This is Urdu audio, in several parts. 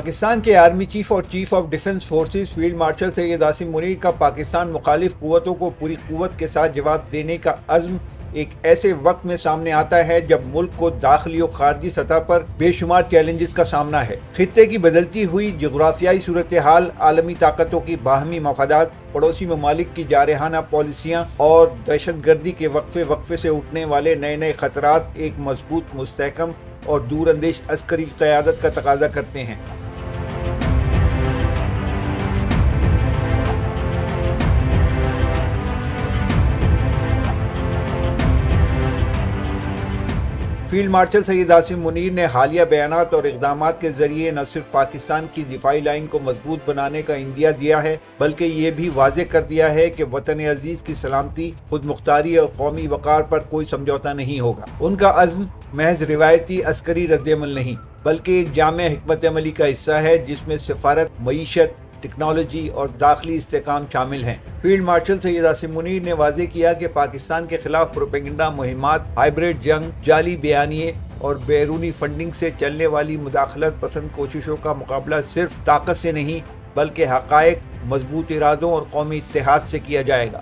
پاکستان کے آرمی چیف اور chief of defence forces field marshal Syed Asim Munir کا پاکستان مخالف قوتوں کو پوری قوت کے ساتھ جواب دینے کا عزم ایک ایسے وقت میں سامنے آتا ہے جب ملک کو داخلی اور خارجی سطح پر بے شمار چیلنجز کا سامنا ہے۔ خطے کی بدلتی ہوئی جغرافیائی صورتحال، عالمی طاقتوں کی باہمی مفادات، پڑوسی ممالک کی جارحانہ پالیسیاں اور دہشت گردی کے وقفے سے اٹھنے والے نئے خطرات ایک مضبوط، مستحکم اور دور اندیش عسکری قیادت کا تقاضا کرتے ہیں۔ فیلڈ مارشل سید عاصم منیر نے حالیہ بیانات اور اقدامات کے ذریعے نہ صرف پاکستان کی دفاعی لائن کو مضبوط بنانے کا عندیہ دیا ہے، بلکہ یہ بھی واضح کر دیا ہے کہ وطن عزیز کی سلامتی، خود مختاری اور قومی وقار پر کوئی سمجھوتہ نہیں ہوگا۔ ان کا عزم محض روایتی عسکری رد عمل نہیں، بلکہ ایک جامع حکمت عملی کا حصہ ہے جس میں سفارت، معیشت، ٹیکنالوجی اور داخلی استحکام شامل ہیں۔ فیلڈ مارشل سید عاصم منیر نے واضح کیا کہ پاکستان کے خلاف پروپیگنڈا مہمات، ہائبرڈ جنگ، جعلی بیانیے اور بیرونی فنڈنگ سے چلنے والی مداخلت پسند کوششوں کا مقابلہ صرف طاقت سے نہیں بلکہ حقائق، مضبوط ارادوں اور قومی اتحاد سے کیا جائے گا۔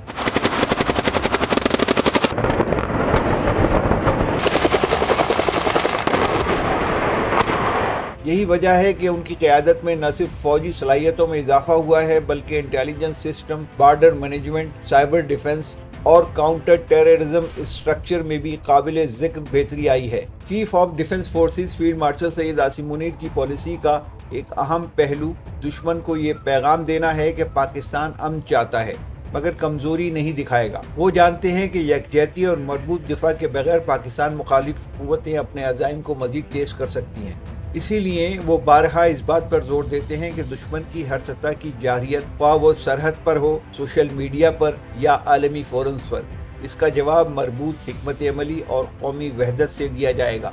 یہی وجہ ہے کہ ان کی قیادت میں نہ صرف فوجی صلاحیتوں میں اضافہ ہوا ہے بلکہ intelligence system, border management, cyber defence اور کاؤنٹر ٹیررزم اسٹرکچر میں بھی قابل ذکر بہتری آئی ہے۔ Chief of defence forces field marshal Syed Asim Munir کی پالیسی کا ایک اہم پہلو دشمن کو یہ پیغام دینا ہے کہ پاکستان امن چاہتا ہے مگر کمزوری نہیں دکھائے گا۔ وہ جانتے ہیں کہ یکجہتی اور مربوط دفاع کے بغیر پاکستان مخالف قوتیں اپنے عزائم کو مزید تیز کر سکتی ہیں۔ اسی لیے وہ بارہا اس بات پر زور دیتے ہیں کہ دشمن کی ہر سطح کی جارحیت، خواہ وہ سرحد پر ہو، سوشل میڈیا پر یا عالمی فورمز پر، اس کا جواب مربوط حکمت عملی اور قومی وحدت سے دیا جائے گا۔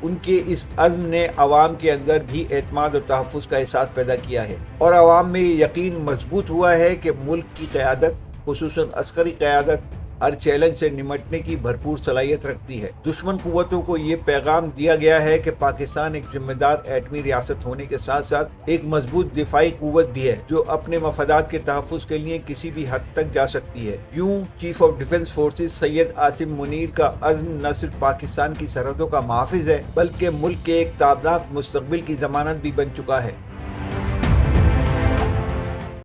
ان کے اس عزم نے عوام کے اندر بھی اعتماد اور تحفظ کا احساس پیدا کیا ہے اور عوام میں یہ یقین مضبوط ہوا ہے کہ ملک کی قیادت، خصوصاً عسکری قیادت، ہر چیلنج سے نمٹنے کی بھرپور صلاحیت رکھتی ہے۔ دشمن قوتوں کو یہ پیغام دیا گیا ہے کہ پاکستان ایک ذمہ دار ایٹمی ریاست ہونے کے ساتھ ساتھ ایک مضبوط دفاعی قوت بھی ہے جو اپنے مفادات کے تحفظ کے لیے کسی بھی حد تک جا سکتی ہے۔ یوں چیف آف ڈیفنس فورسز سید عاصم منیر کا عزم نہ صرف پاکستان کی سرحدوں کا محافظ ہے بلکہ ملک کے ایک تابناک مستقبل کی ضمانت بھی بن چکا ہے۔